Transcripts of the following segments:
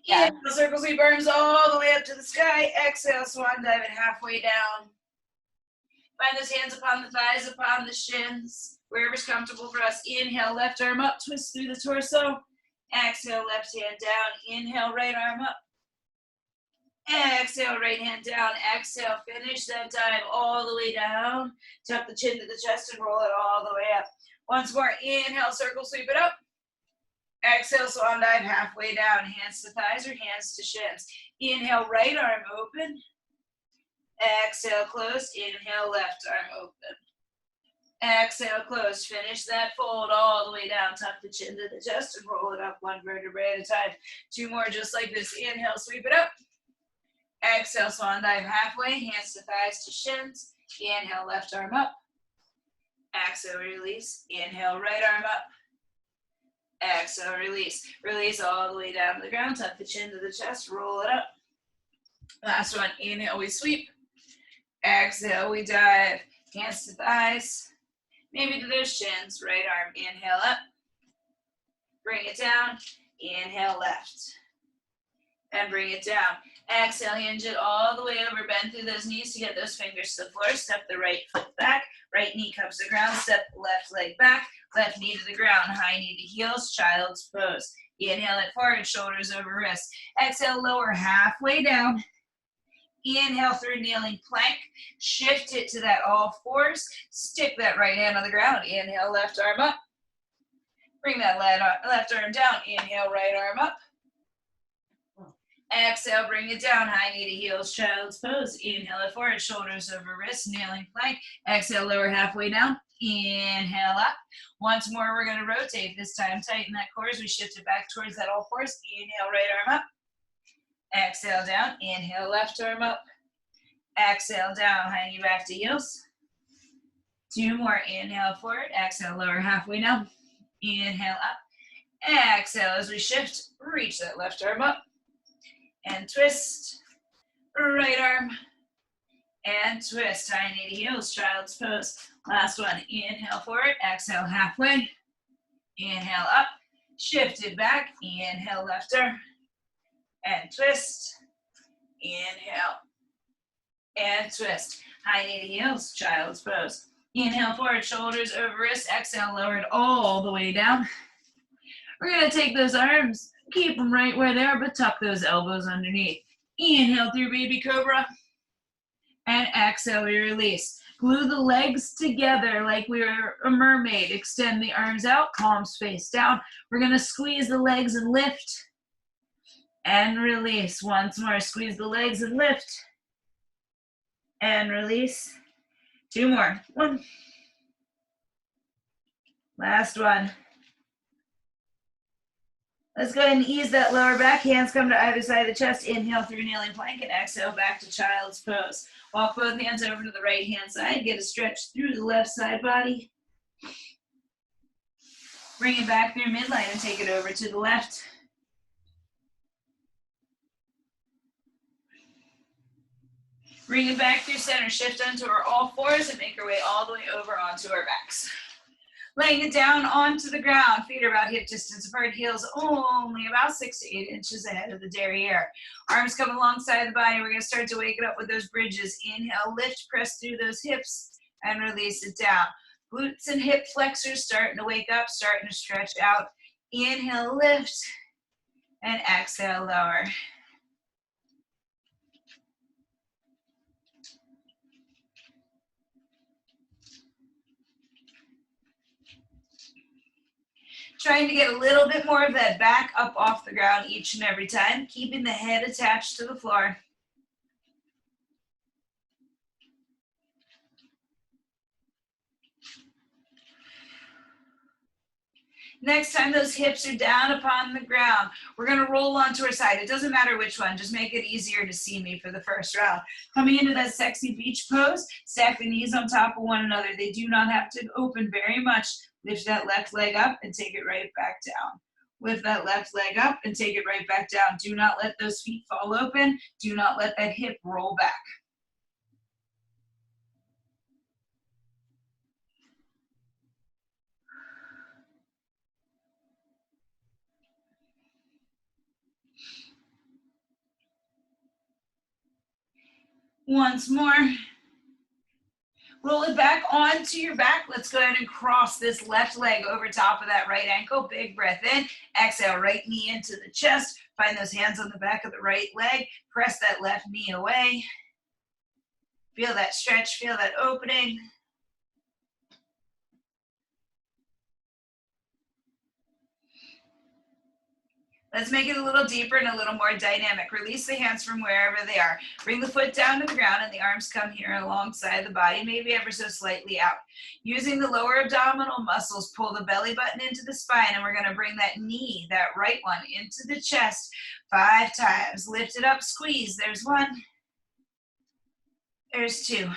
Yeah. Inhale, circle sweep arms all the way up to the sky. Exhale, swan dive it halfway down. Find those hands upon the thighs, upon the shins, wherever's comfortable for us. Inhale, left arm up, twist through the torso. Exhale, left hand down. Inhale, right arm up. Exhale, right hand down. Exhale, finish that dive all the way down. Tuck the chin to the chest and roll it all the way up. Once more, inhale, circle sweep it up. Exhale, swan dive halfway down. Hands to thighs or hands to shins. Inhale, right arm open. Exhale, close. Inhale, left arm open. Exhale, close. Finish that fold all the way down. Tuck the chin to the chest and roll it up one vertebrae at a time. Two more just like this. Inhale, sweep it up. Exhale, swan dive halfway. Hands to thighs to shins. Inhale, left arm up. Exhale, release. Inhale, right arm up. Exhale, release. Release all the way down to the ground. Tuck the chin to the chest. Roll it up. Last one. Inhale, we sweep. Exhale, we dive. Hands to thighs. Maybe to those shins. Right arm. Inhale up. Bring it down. Inhale, left. And bring it down. Exhale, hinge it all the way over. Bend through those knees to get those fingers to the floor. Step the right foot back. Right knee comes to the ground. Step left leg back. Left knee to the ground. High knee to heels. Child's pose. Inhale it forward. Shoulders over wrists. Exhale, lower halfway down. Inhale through kneeling plank. Shift it to that all fours. Stick that right hand on the ground. Inhale, left arm up. Bring that left arm down. Inhale, right arm up. Exhale, bring it down. High knee to heels, child's pose. Inhale it forward, shoulders over wrists, kneeling plank. Exhale, lower halfway down. Inhale up. Once more, we're going to rotate. This time, tighten that core as we shift it back towards that all fours. Inhale, right arm up. Exhale, down. Inhale, left arm up. Exhale, down. High knee back to heels. Two more. Inhale, forward. Exhale, lower halfway down. Inhale, up. Exhale, as we shift, reach that left arm up. And twist, right arm, and twist. High knee to heels, child's pose. Last one, inhale forward, exhale halfway, inhale up, shift it back, inhale left arm, and twist, inhale, and twist. High knee to heels, child's pose. Inhale forward, shoulders over wrists, exhale, lower it all the way down. We're gonna take those arms, keep them right where they are, but tuck those elbows underneath. Inhale through baby cobra. And exhale, we release. Glue the legs together like we're a mermaid. Extend the arms out, palms face down. We're gonna squeeze the legs and lift. And release. Once more, squeeze the legs and lift. And release. Two more. One. Last one. Let's go ahead and ease that lower back. Hands come to either side of the chest. Inhale through kneeling plank and exhale back to child's pose. Walk both hands over to the right hand side. Get a stretch through the left side body. Bring it back through midline and take it over to the left. Bring it back through center. Shift onto our all fours and make our way all the way over onto our backs. Laying it down onto the ground, feet are about hip distance apart, heels only about 6 to 8 inches ahead of the derriere. Arms come alongside the body. We're going to start to wake it up with those bridges. Inhale, lift, press through those hips, and release it down. Glutes and hip flexors starting to wake up, starting to stretch out. Inhale, lift, and exhale, lower. Trying to get a little bit more of that back up off the ground each and every time, keeping the head attached to the floor. Next time those hips are down upon the ground, we're going to roll onto our side. It doesn't matter which one, just make it easier to see me for the first round. Coming into that sexy beach pose, stack the knees on top of one another. They do not have to open very much. Lift that left leg up and take it right back down. Lift that left leg up and take it right back down. Do not let those feet fall open. Do not let that hip roll back. Once more. Roll it back onto your back. Let's go ahead and cross this left leg over top of that right ankle. Big breath in. Exhale, right knee into the chest. Find those hands on the back of the right leg. Press that left knee away. Feel that stretch, feel that opening. Let's make it a little deeper and a little more dynamic. Release the hands from wherever they are. Bring the foot down to the ground and the arms come here alongside the body, maybe ever so slightly out. Using the lower abdominal muscles, pull the belly button into the spine, and we're gonna bring that knee, that right one, into the chest 5 times. Lift it up, squeeze. There's 1. There's 2.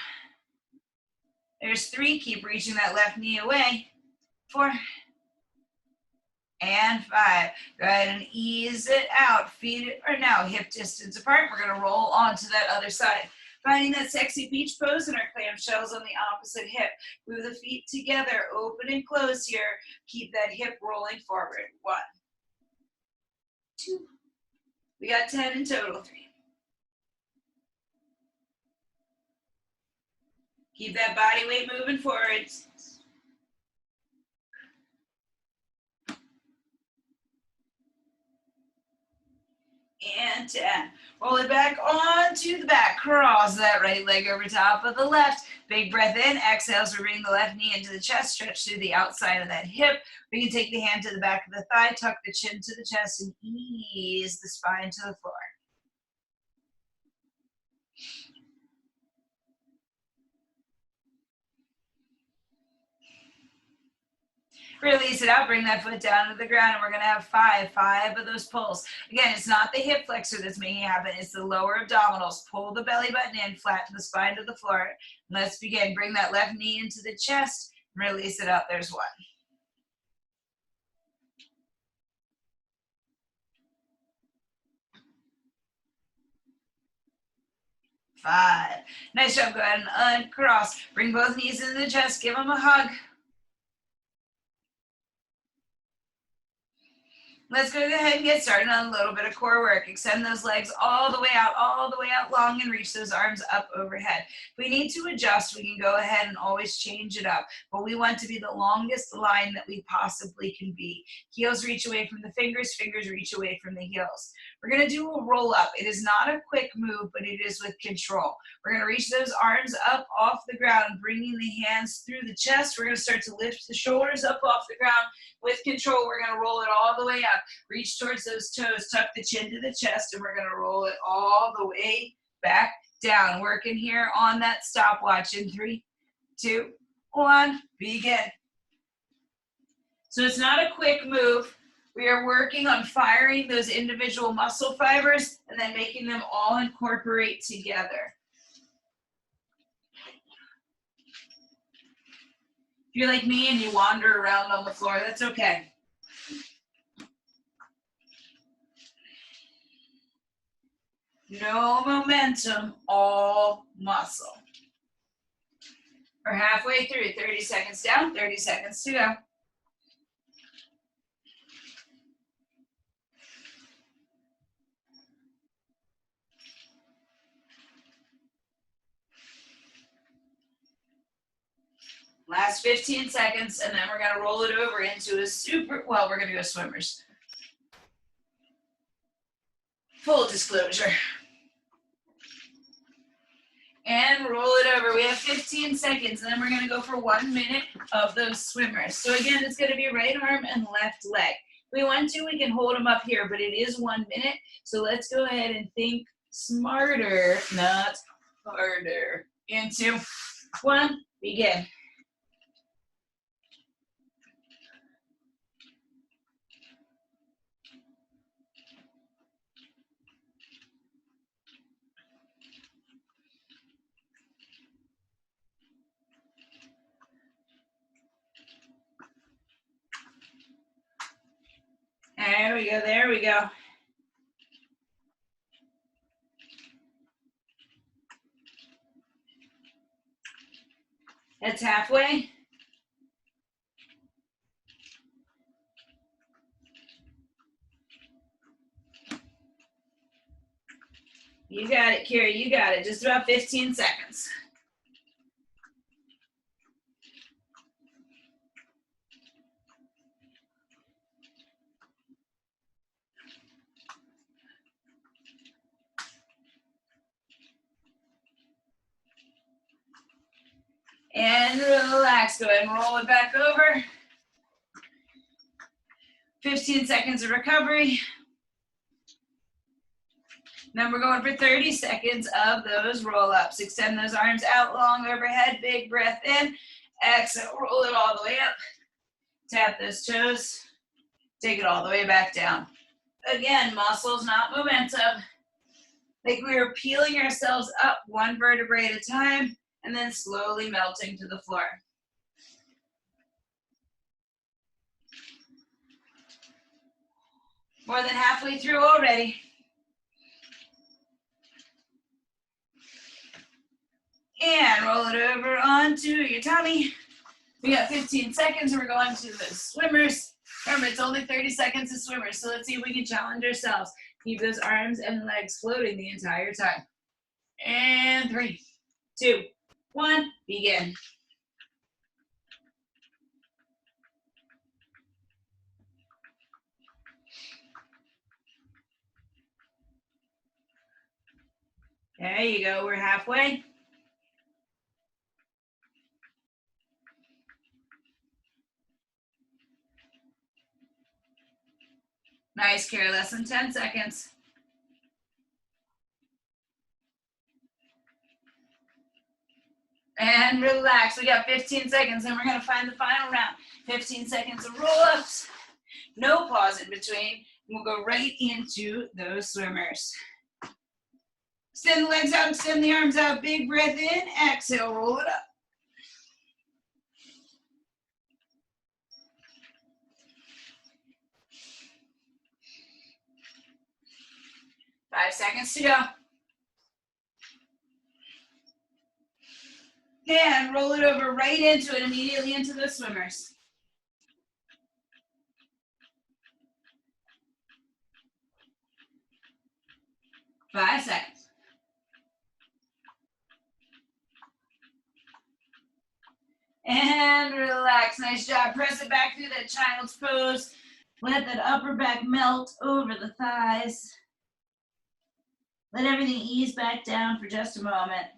There's 3. Keep reaching that left knee away. 4. And 5. Go ahead and ease it out. Feet are now hip distance apart. We're going to roll onto that other side. Finding that sexy beach pose and our clamshells on the opposite hip. Move the feet together, open and close here. Keep that hip rolling forward. 1, 2. We got 10 in total. 3. Keep that body weight moving forward. And 10. Roll it back onto the back. Cross that right leg over top of the left. Big breath in. Exhale, so we're bringing the left knee into the chest. Stretch through the outside of that hip. We can take the hand to the back of the thigh. Tuck the chin to the chest and ease the spine to the floor. Release it out, bring that foot down to the ground, and we're gonna have 5 of those pulls. Again, it's not the hip flexor that's making it happen, it's the lower abdominals. Pull the belly button in, flatten the spine to the floor. Let's begin. Bring that left knee into the chest, release it out. There's 1. 5. Nice job, go ahead and uncross. Bring both knees into the chest, give them a hug. Let's go ahead and get started on a little bit of core work. Extend those legs all the way out long, and reach those arms up overhead. If we need to adjust, we can go ahead and always change it up, but we want to be the longest line that we possibly can be. Heels reach away from the fingers, fingers reach away from the heels. We're gonna do a roll up. It is not a quick move, but it is with control. We're gonna reach those arms up off the ground, bringing the hands through the chest. We're gonna start to lift the shoulders up off the ground. With control, we're gonna roll it all the way up. Reach towards those toes, tuck the chin to the chest, and we're gonna roll it all the way back down. Working here on that stopwatch in 3, 2, 1, begin. So it's not a quick move. We are working on firing those individual muscle fibers and then making them all incorporate together. If you're like me and you wander around on the floor, that's okay. No momentum, all muscle. We're halfway through, 30 seconds down, 30 seconds to go. Last 15 seconds, and then we're gonna roll it over into a we're gonna go swimmers. Full disclosure. And roll it over. We have 15 seconds, and then we're gonna go for 1 minute of those swimmers. So again, it's gonna be right arm and left leg. If we want to, we can hold them up here, but it is 1 minute. So let's go ahead and think smarter, not harder. In 2, 1, begin. There we go, there we go. That's halfway. You got it, Kira, you got it. Just about 15 seconds. And relax, go ahead and roll it back over. 15 seconds of recovery. Then we're going for 30 seconds of those roll-ups. Extend those arms out long overhead, big breath in. Exhale, roll it all the way up. Tap those toes. Take it all the way back down. Again, muscles, not momentum. Like we are peeling ourselves up one vertebrae at a time and then slowly melting to the floor. More than halfway through already. And roll it over onto your tummy. We got 15 seconds and we're going to the swimmers. Remember, it's only 30 seconds of swimmers, so let's see if we can challenge ourselves. Keep those arms and legs floating the entire time. And 3, 2, 1, begin. There you go, we're halfway. Nice, Kara, less than 10 seconds. And relax, we got 15 seconds and we're gonna find the final round. 15 seconds of roll-ups, no pause in between. We'll go right into those swimmers. Extend the legs out, extend the arms out, big breath in, exhale, roll it up. 5 seconds to go. And roll it over right into it, immediately into the swimmers. Five seconds. And relax, nice job. Press it back through that child's pose. Let that upper back melt over the thighs. Let everything ease back down for just a moment.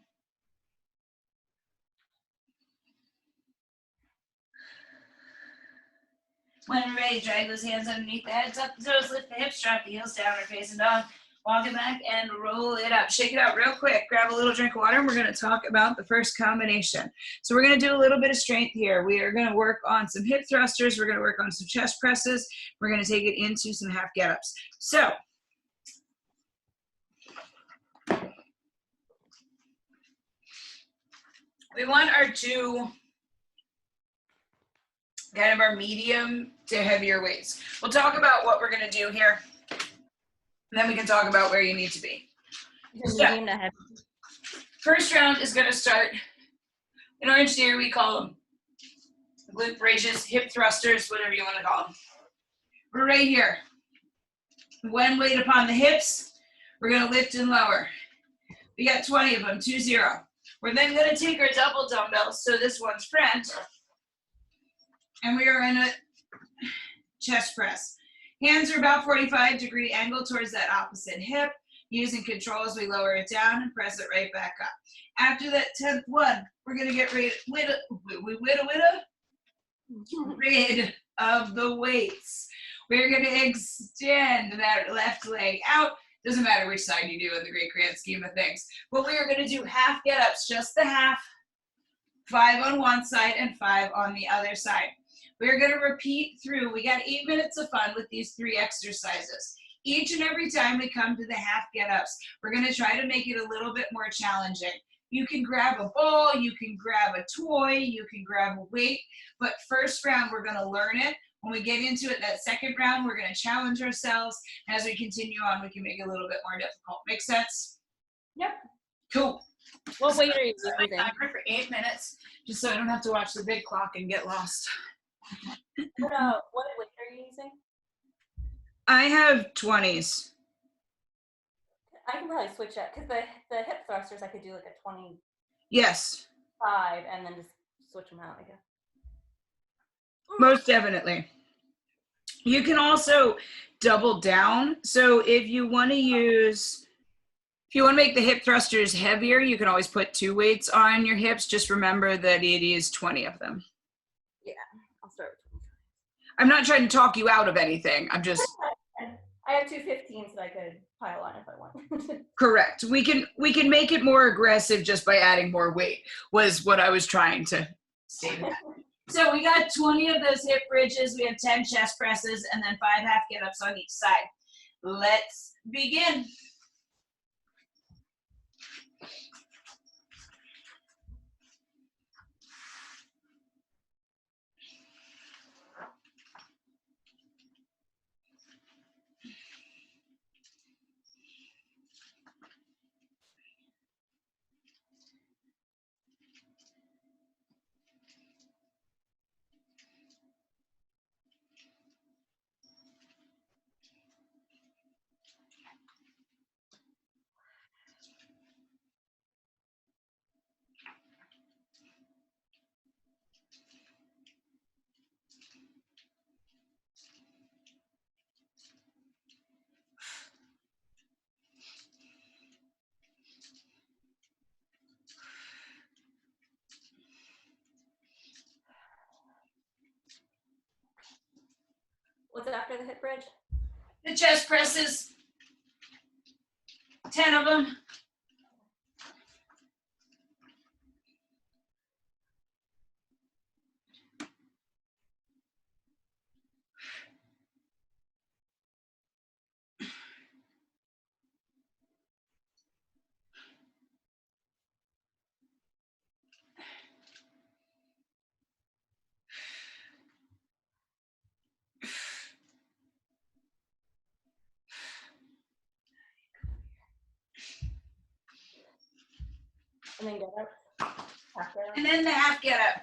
When we're ready, drag those hands underneath the head, tuck the toes, lift the hips, drop the heels down, or facing dog. Walk it back and roll it up. Shake it out real quick. Grab a little drink of water and we're gonna talk about the first combination. So we're gonna do a little bit of strength here. We are gonna work on some hip thrusters. We're gonna work on some chest presses. We're gonna take it into some half get-ups. So, we want our two kind of our medium to heavier weights. We'll talk about what we're gonna do here, and then we can talk about where you need to be. Medium to heavy. First round is gonna start, in Orange Theory we call them glute bridges, hip thrusters, whatever you wanna call them. We're right here. One weight upon the hips, we're gonna lift and lower. We got 20 of them, 2-0. We're then gonna take our double dumbbells, so this one's front, and we are in a chest press. Hands are about 45-degree angle towards that opposite hip. Using control as we lower it down and press it right back up. After that 10th one, we're gonna get rid of the weights. We're gonna extend that left leg out. Doesn't matter which side you do in the great grand scheme of things. But we are gonna do half get-ups, just the half, 5 on one side and 5 on the other side. We're gonna repeat through, we got 8 minutes of fun with these 3 exercises. Each and every time we come to the half get-ups, we're gonna try to make it a little bit more challenging. You can grab a ball, you can grab a toy, you can grab a weight, but first round, we're gonna learn it. When we get into it, that second round, we're gonna challenge ourselves. And as we continue on, we can make it a little bit more difficult. Make sense? Yep. Cool. What weight are you Set my using? timer for 8 minutes, just so I don't have to watch the big clock and get lost. What weight are you using? I have 20s. I can probably switch up because the hip thrusters I could do like a 25 Yes, and then just switch them out, I guess. most definitely. You can also double down. So if you want to use, if you want to make the hip thrusters heavier, you can always put 2 weights on your hips. Just remember that it is 20 of them. Yeah, I'll start with 25. I'm not trying to talk you out of anything. I'm just I have 215s that I could pile on if I want. correct. We can make it more aggressive just by adding more weight. Was what I was trying to say. So we got 20 of those hip bridges. We have 10 chest presses and then 5 half get ups on each side. Let's begin. What's after the hip bridge? The chest presses, 10 of them. And then get up. And then the half get up.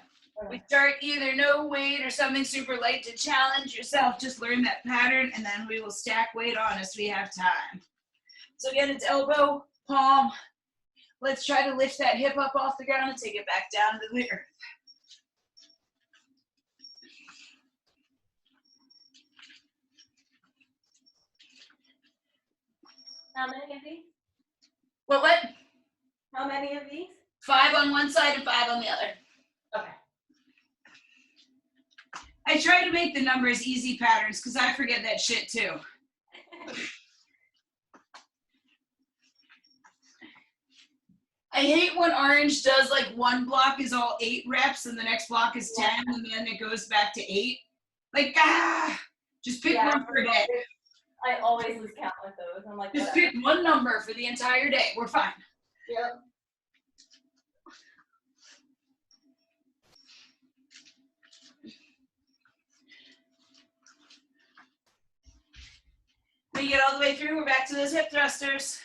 We start either no weight or something super light to challenge yourself. Just learn that pattern and then we will stack weight on as we have time. So again, it's elbow, palm. Let's try to lift that hip up off the ground and take it back down to the earth. How many of these? What? How many of these? 5 on one side and 5 on the other. Okay. I try to make the numbers easy patterns because I forget that shit too. I hate when Orange does like one block is all 8 reps and the next block is 10 and then it goes back to 8. Like, just pick one per day. I always lose count with those. I'm like, Just whatever. pick one number for the entire day. We're fine. Yep. When you get all the way through, we're back to those hip thrusters.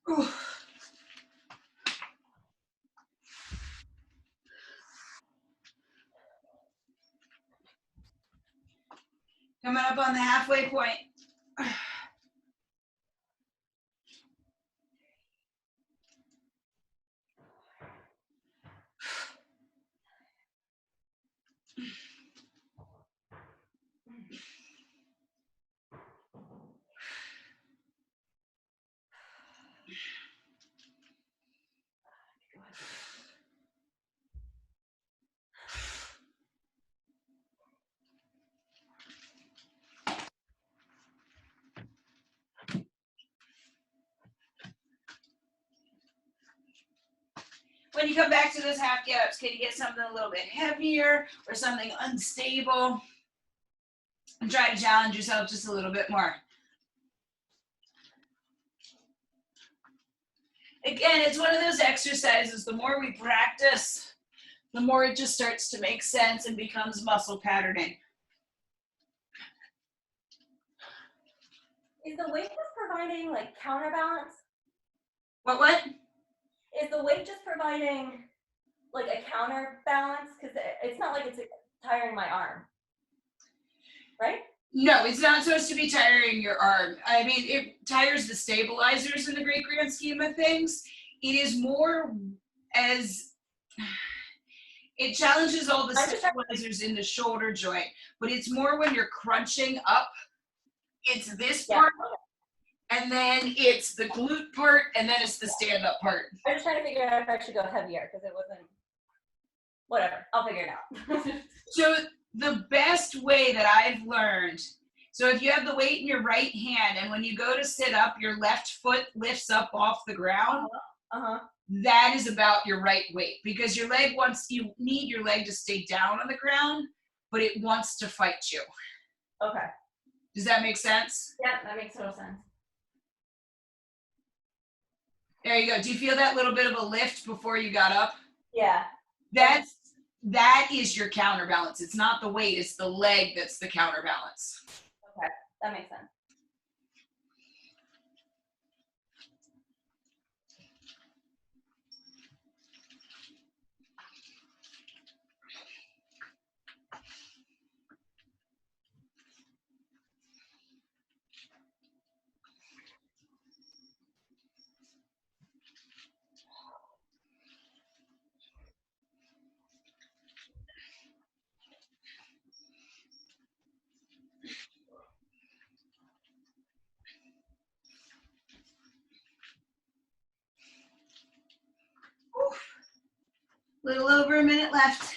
Ooh. Coming up on the halfway point. when you come back to those half get-ups, can you get something a little bit heavier or something unstable? And try to challenge yourself just a little bit more. Again, it's one of those exercises, the more we practice, the more it just starts to make sense and becomes muscle patterning. Is the weight just providing like counterbalance? What? Is the weight just providing like a counterbalance? Because it's not like it's tiring my arm, right? No, it's not supposed to be tiring your arm. I mean, it tires the stabilizers in the great grand scheme of things. It is more as, it challenges all the stabilizers in the shoulder joint, but it's more when you're crunching up. It's this part, and then it's the glute part, and then it's the stand-up part. I'm just trying to figure out if I should go heavier because it wasn't, whatever, I'll figure it out. So the best way that I've learned, so if you have the weight in your right hand and when you go to sit up, your left foot lifts up off the ground, that is about your right weight, because your leg you need your leg to stay down on the ground, but it wants to fight you. Okay. Does that make sense? Yeah, that makes total sense. There you go. Do you feel that little bit of a lift before you got up? Yeah. That is your counterbalance. It's not the weight, it's the leg that's the counterbalance. Okay, that makes sense. Little over a minute left.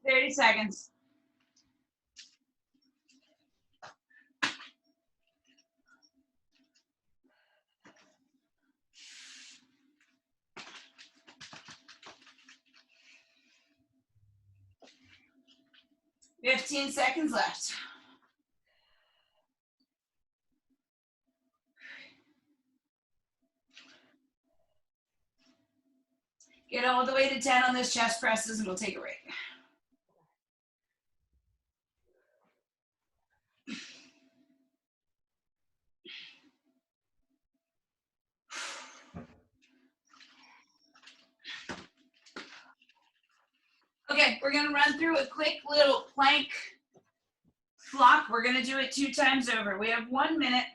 $30 seconds. $15 seconds left. Get all the way to 10 on those chest presses and we'll take a break. Okay, we're gonna run through a quick little plank flock. We're gonna do it 2 times over. We have 1 minute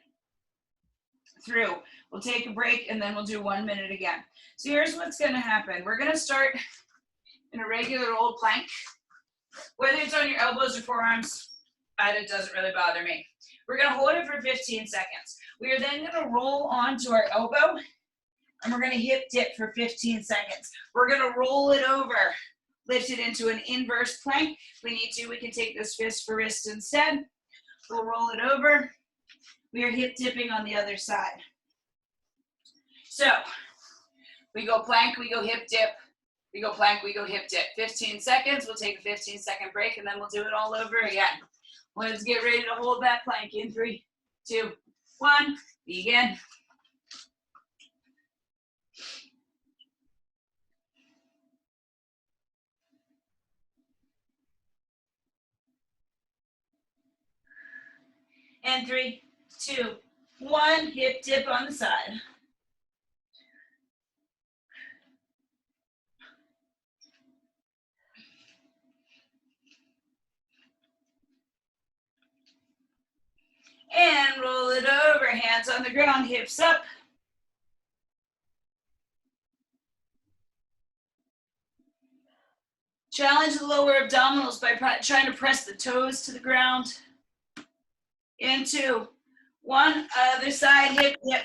through. We'll take a break and then we'll do 1 minute again. So here's what's gonna happen. We're gonna start in a regular old plank. Whether it's on your elbows or forearms, it doesn't really bother me. We're gonna hold it for 15 seconds. We are then gonna roll onto our elbow and we're gonna hip dip for 15 seconds. We're gonna roll it over, lift it into an inverse plank. If we need to, we can take this fist for wrist instead. We'll roll it over. We are hip dipping on the other side. So we go plank, we go hip dip, we go plank, we go hip dip. 15 seconds, we'll take a 15-second break and then we'll do it all over again. Let's get ready to hold that plank in 3, 2, 1, begin. And 3, 2, 1, hip dip on the side. and roll it over. Hands on the ground, hips up. Challenge the lower abdominals by trying to press the toes to the ground. In 2, 1, other side, hip, dip.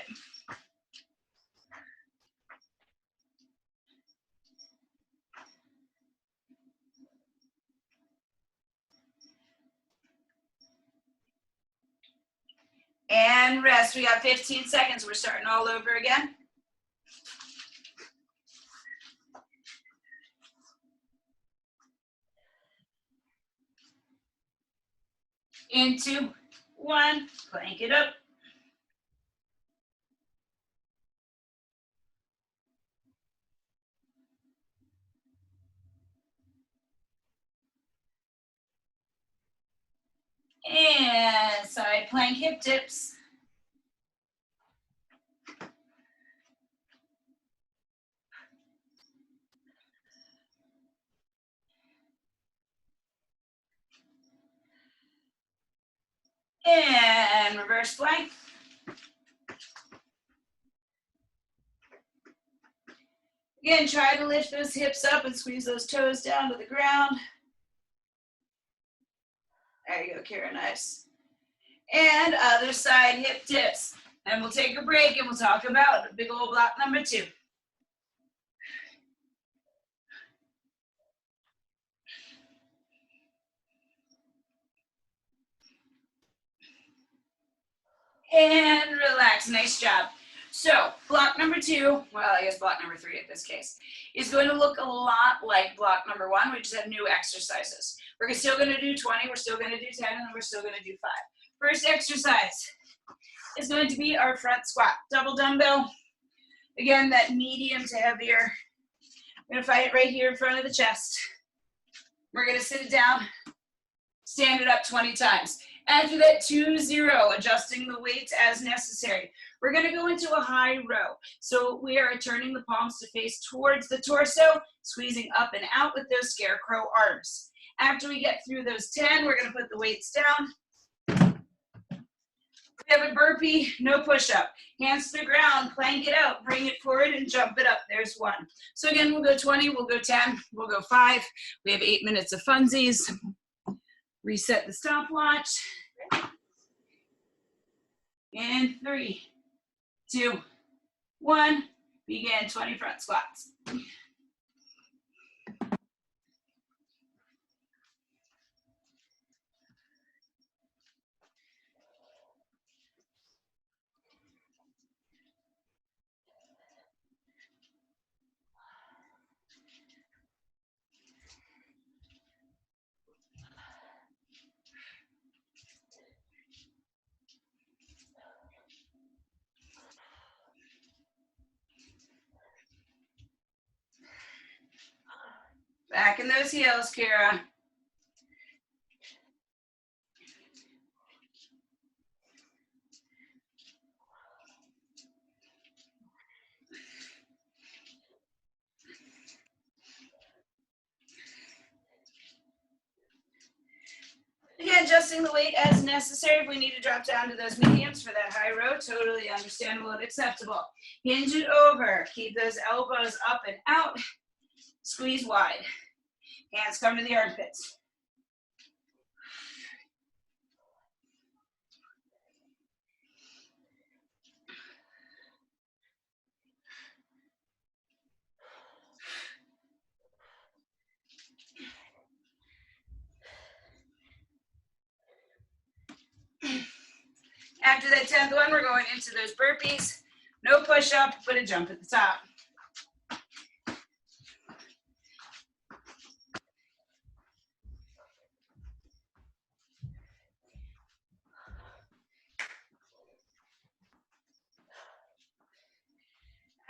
And rest. We got 15 seconds. We're starting all over again. In 2, 1, plank it up. And side plank hip dips. And reverse plank. Again, try to lift those hips up and squeeze those toes down to the ground. There you go, Kara, nice. And other side hip dips. And we'll take a break and we'll talk about big old block number 2. And relax, nice job. So block number 2, well, I guess block number 3 in this case, is going to look a lot like block number 1. We just have new exercises. We're still going to do 20, we're still going to do 10, and then we're still going to do 5. First exercise is going to be our front squat. Double dumbbell. Again, that medium to heavier. I'm going to find it right here in front of the chest. We're going to sit it down, stand it up 20 times. After that, 2-0, adjusting the weights as necessary. We're going to go into a high row. So we are turning the palms to face towards the torso, squeezing up and out with those scarecrow arms. After we get through those 10, we're going to put the weights down. We have a burpee, no push-up. Hands to the ground, plank it out, bring it forward and jump it up. There's 1. So again, we'll go 20, we'll go 10, we'll go 5. We have 8 minutes of funsies. Reset the stopwatch. And 3, 2, 1. Begin 20 front squats. Back in those heels, Kara. Again, adjusting the weight as necessary. If we need to drop down to those mediums for that high row, totally understandable and acceptable. Hinge it over. Keep those elbows up and out. Squeeze wide. Hands come to the armpits. After that 10th one, we're going into those burpees. No push-up, but a jump at the top.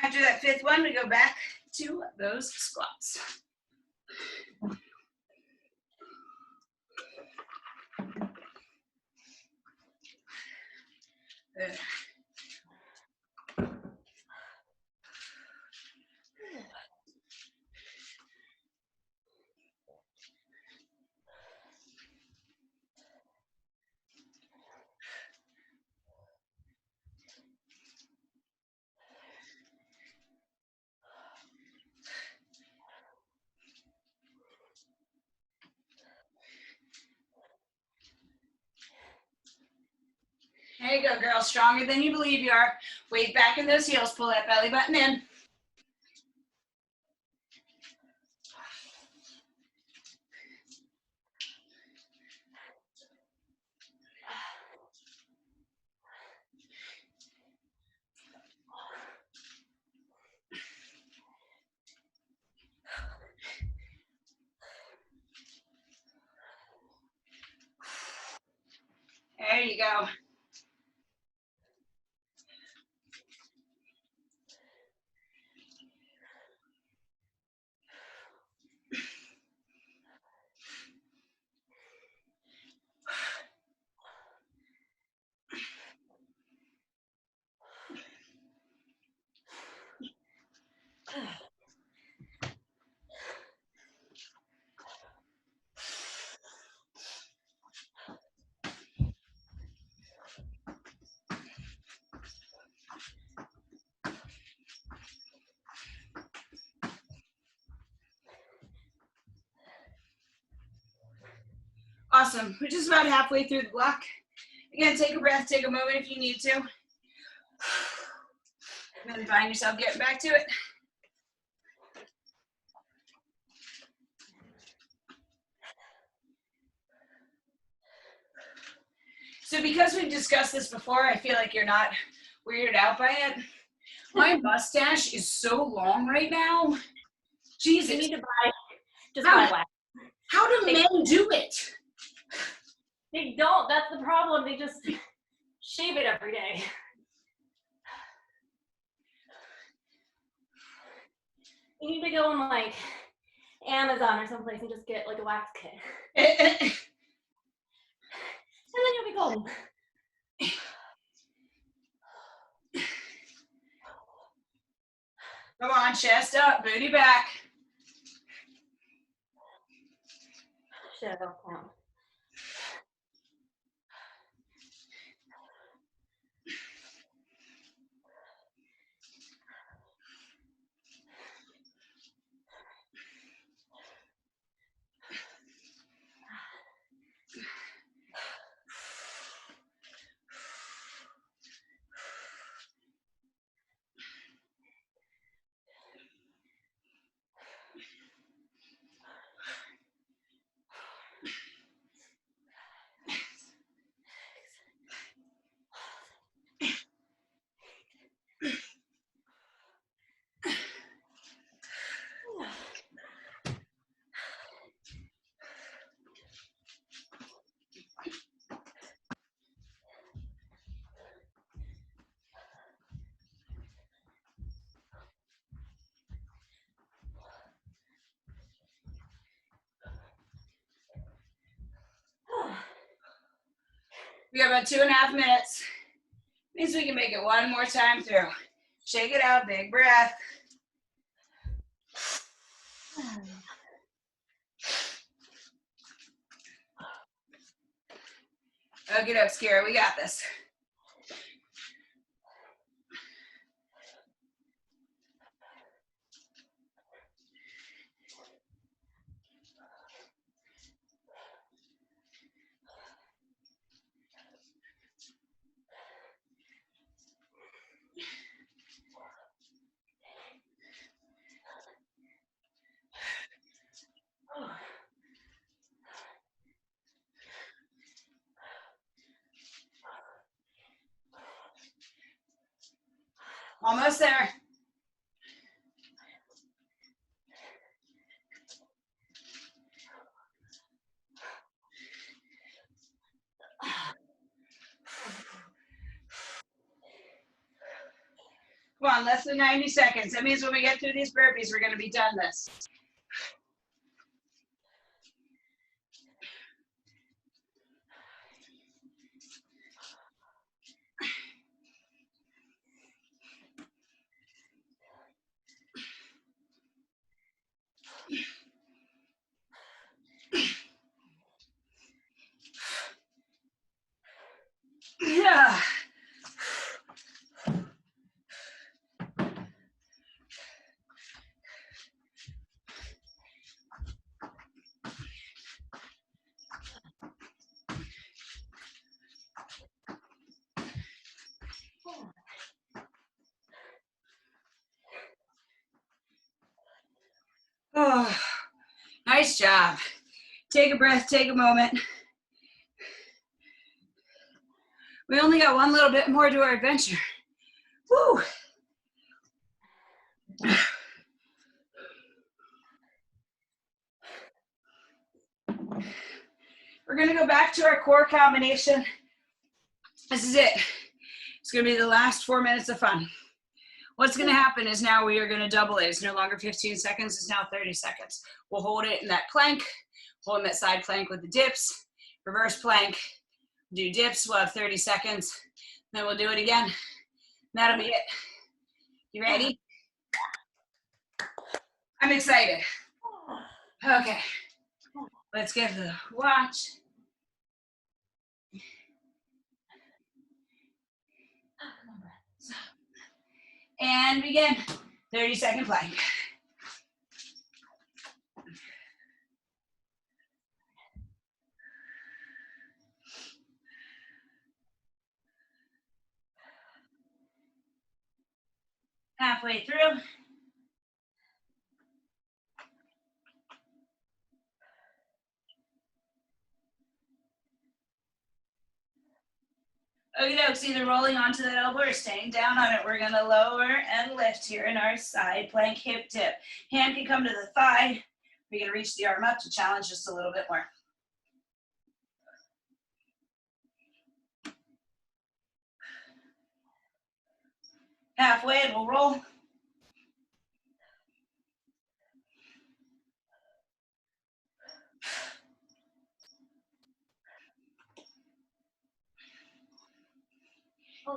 After that 5th one, we go back to those squats. There you go, girl. Stronger than you believe you are. Weight back in those heels. Pull that belly button in. There you go. Awesome. We're just about halfway through the block. Again, take a breath, take a moment if you need to. And then find yourself getting back to it. So because we've discussed this before, I feel like you're not weirded out by it. My mustache is so long right now. Jesus. You need to buy wax. How do men do it? They don't. That's the problem. They just shave it every day. You need to go on like Amazon or someplace and just get like a wax kit. And then you'll be golden. Come on, chest up, booty back. Shit, I don't count. We got about 2.5 minutes. Means we can make it one more time through. Shake it out, big breath. Okie doke, Skira, we got this. Almost there. Come on, less than 90 seconds. That means when we get through these burpees, we're going to be done this. Yeah. Oh, nice job. Take a breath, take a moment. We only got one little bit more to our adventure. Woo! We're gonna go back to our core combination. This is it. It's gonna be the last 4 minutes of fun. What's gonna happen is now we are gonna double it. It's no longer 15 seconds, it's now 30 seconds. We'll hold it in that plank, hold in that side plank with the dips, reverse plank, do dips, we'll have 30 seconds, then we'll do it again. That'll be it. You ready? I'm excited. Okay, let's get the watch. And begin. 30-second plank. Halfway through. Okie dokes, either rolling onto that elbow or staying down on it. We're gonna lower and lift here in our side plank hip dip. Hand can come to the thigh. We're gonna reach the arm up to challenge just a little bit more. Halfway and we'll roll.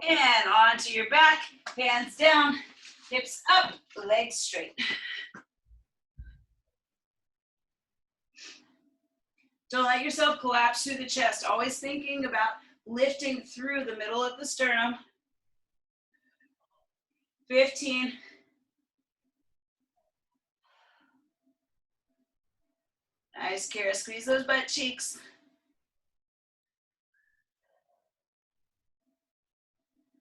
And onto your back, hands down, hips up, legs straight. Don't let yourself collapse through the chest. Always thinking about lifting through the middle of the sternum. 15. Nice, Kara, squeeze those butt cheeks.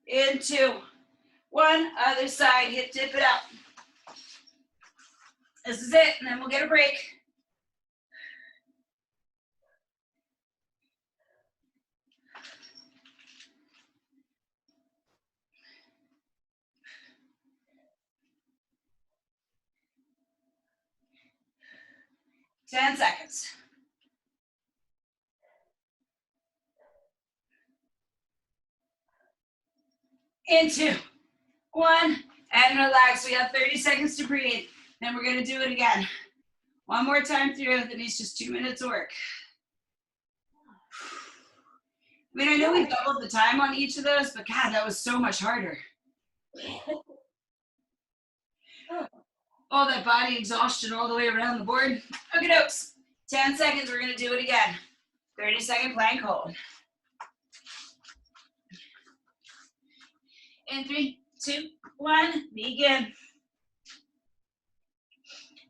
Into one, other side, hip dip it out. This is it, and then we'll get a break. Ten seconds. Into one, and relax. We have 30 seconds to breathe. Then we're gonna do it again. One more time through, that needs just 2 minutes of work. I mean, I know we doubled the time on each of those, but God, that was so much harder. All that body exhaustion all the way around the board. Okie dokes. 10 seconds, we're gonna do it again. 30-second plank hold. In 3, 2, 1, begin.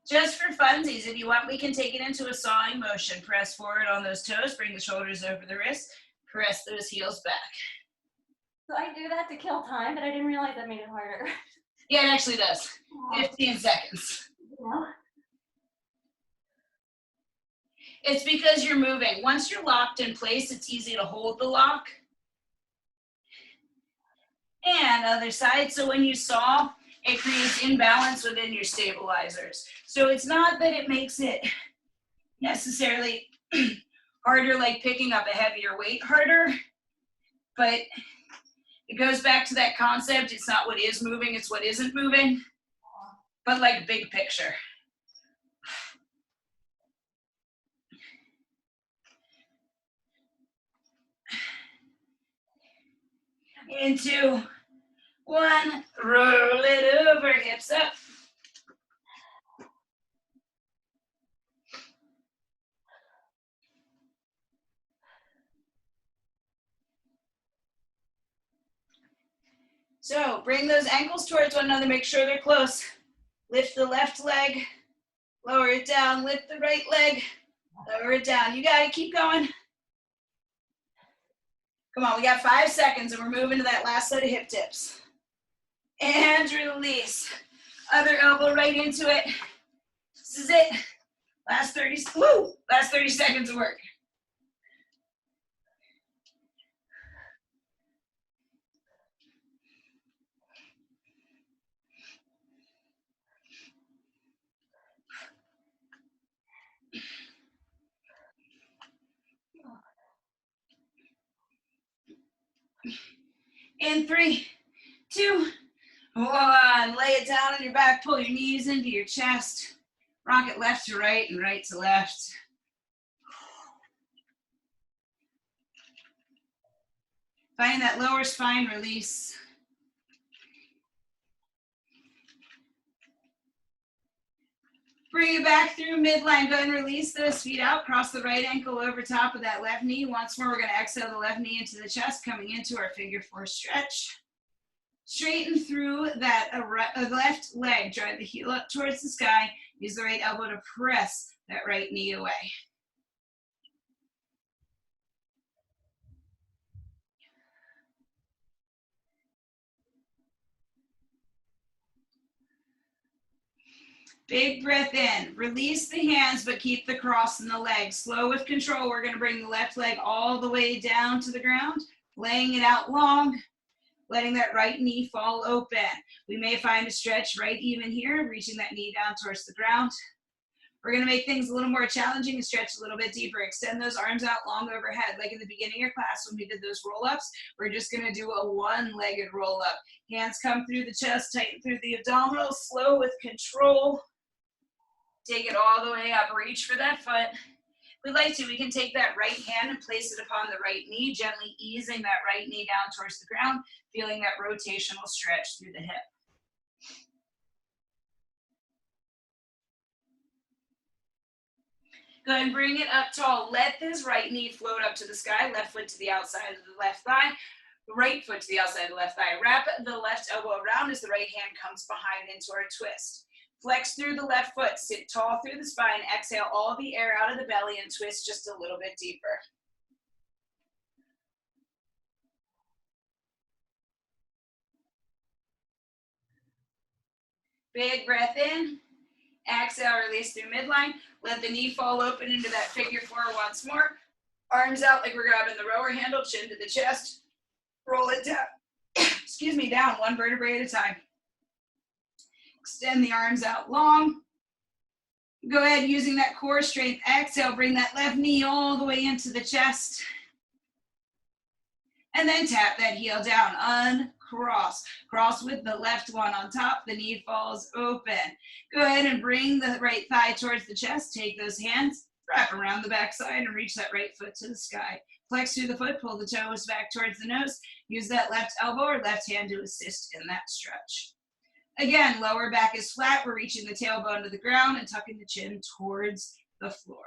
Just for funsies, if you want, we can take it into a sawing motion. Press forward on those toes, bring the shoulders over the wrists, press those heels back. So I do that to kill time, but I didn't realize that made it harder. Yeah, it actually does. 15 seconds. Yeah. It's because you're moving. Once you're locked in place, it's easy to hold the lock. And other side, so when you saw, it creates imbalance within your stabilizers. So it's not that it makes it necessarily harder, like picking up a heavier weight harder, but it goes back to that concept. It's not what is moving, it's what isn't moving, but like big picture. Into one, roll it over, hips up. So bring those ankles towards one another, make sure they're close. Lift the left leg, lower it down, lift the right leg, lower it down. You got it, keep going. Come on, we got 5 seconds and we're moving to that last set of hip dips. And release. Other elbow right into it. This is it. Last 30 seconds of work. In 3, 2, 1. Lay it down on your back. Pull your knees into your chest. Rock it left to right and right to left. Find that lower spine release. Bring it back through midline. Go ahead and release those feet out. Cross the right ankle over top of that left knee. Once more, we're going to exhale the left knee into the chest, coming into our figure 4 stretch. Straighten through that left leg. Drive the heel up towards the sky. Use the right elbow to press that right knee away. Big breath in. Release the hands, but keep the cross in the legs. Slow with control. We're going to bring the left leg all the way down to the ground, laying it out long, letting that right knee fall open. We may find a stretch right even here, reaching that knee down towards the ground. We're going to make things a little more challenging and stretch a little bit deeper. Extend those arms out long overhead. Like in the beginning of your class when we did those roll-ups, we're just going to do a one-legged roll-up. Hands come through the chest, tighten through the abdominals, slow with control. Take it all the way up. Reach for that foot. If we'd like to, we can take that right hand and place it upon the right knee, gently easing that right knee down towards the ground, feeling that rotational stretch through the hip. Go ahead and bring it up tall. Let this right knee float up to the sky, left foot to the outside of the left thigh, right foot to the outside of the left thigh. Wrap the left elbow around as the right hand comes behind into our twist. Flex through the left foot, sit tall through the spine, exhale all the air out of the belly and twist just a little bit deeper. Big breath in, exhale, release through midline. Let the knee fall open into that figure 4 once more. Arms out like we're grabbing the rower handle, chin to the chest. Roll it down, excuse me, down one vertebrae at a time. Extend the arms out long. Go ahead, using that core strength. Exhale, bring that left knee all the way into the chest. And then tap that heel down, uncross. Cross with the left one on top, the knee falls open. Go ahead and bring the right thigh towards the chest. Take those hands, wrap around the backside and reach that right foot to the sky. Flex through the foot, pull the toes back towards the nose. Use that left elbow or left hand to assist in that stretch. Again, lower back is flat. We're reaching the tailbone to the ground and tucking the chin towards the floor.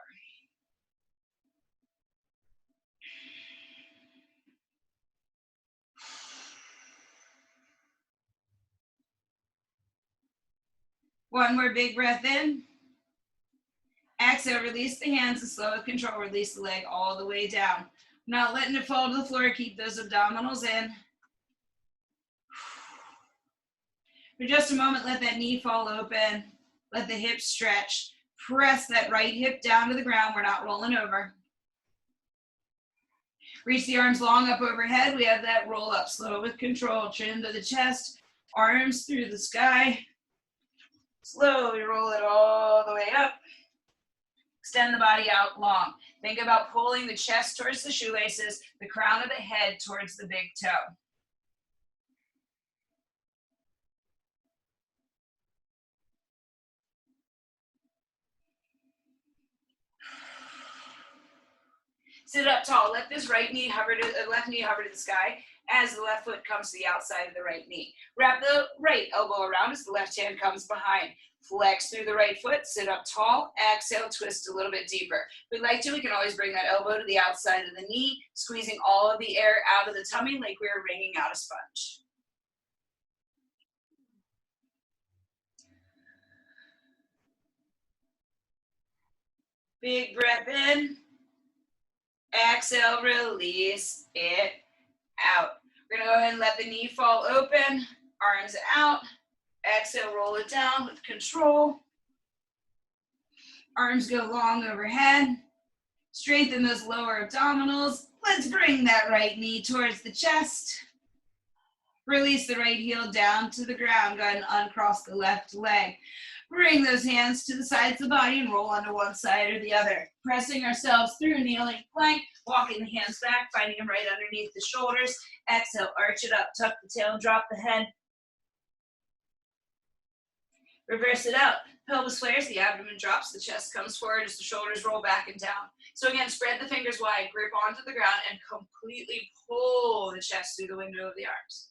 One more big breath in. Exhale, release the hands and slow with control. Release the leg all the way down. Not letting it fall to the floor. Keep those abdominals in. For just a moment, let that knee fall open. Let the hips stretch. Press that right hip down to the ground. We're not rolling over. Reach the arms long up overhead. We have that roll up. Slow with control. Chin to the chest. Arms through the sky. Slowly roll it all the way up. Extend the body out long. Think about pulling the chest towards the shoelaces, the crown of the head towards the big toe. Sit up tall. Let this left knee hover to the sky as the left foot comes to the outside of the right knee. Wrap the right elbow around as the left hand comes behind. Flex through the right foot, sit up tall, exhale, twist a little bit deeper. If we'd like to, we can always bring that elbow to the outside of the knee, squeezing all of the air out of the tummy like we're wringing out a sponge. Big breath in. Exhale, release it out. We're gonna go ahead and let the knee fall open, arms out. Exhale, roll it down with control. Arms go long overhead. Strengthen those lower abdominals. Let's bring that right knee towards the chest. Release the right heel down to the ground. Go ahead and uncross the left leg. Bring those hands to the sides of the body and roll onto one side or the other. Pressing ourselves through kneeling plank, walking the hands back, finding them right underneath the shoulders. Exhale, arch it up, tuck the tail, and drop the head. Reverse it out. Pelvis flares, the abdomen drops, the chest comes forward as the shoulders roll back and down. So again, spread the fingers wide, grip onto the ground, and completely pull the chest through the window of the arms.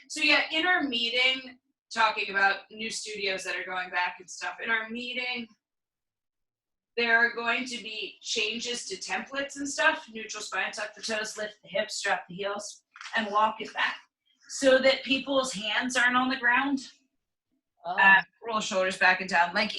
So yeah, in our meeting, talking about new studios that are going back and stuff, in our meeting, there are going to be changes to templates and stuff. Neutral spine, tuck the toes, lift the hips, drop the heels, and walk it back so that people's hands aren't on the ground. Oh. Roll shoulders back and down. Like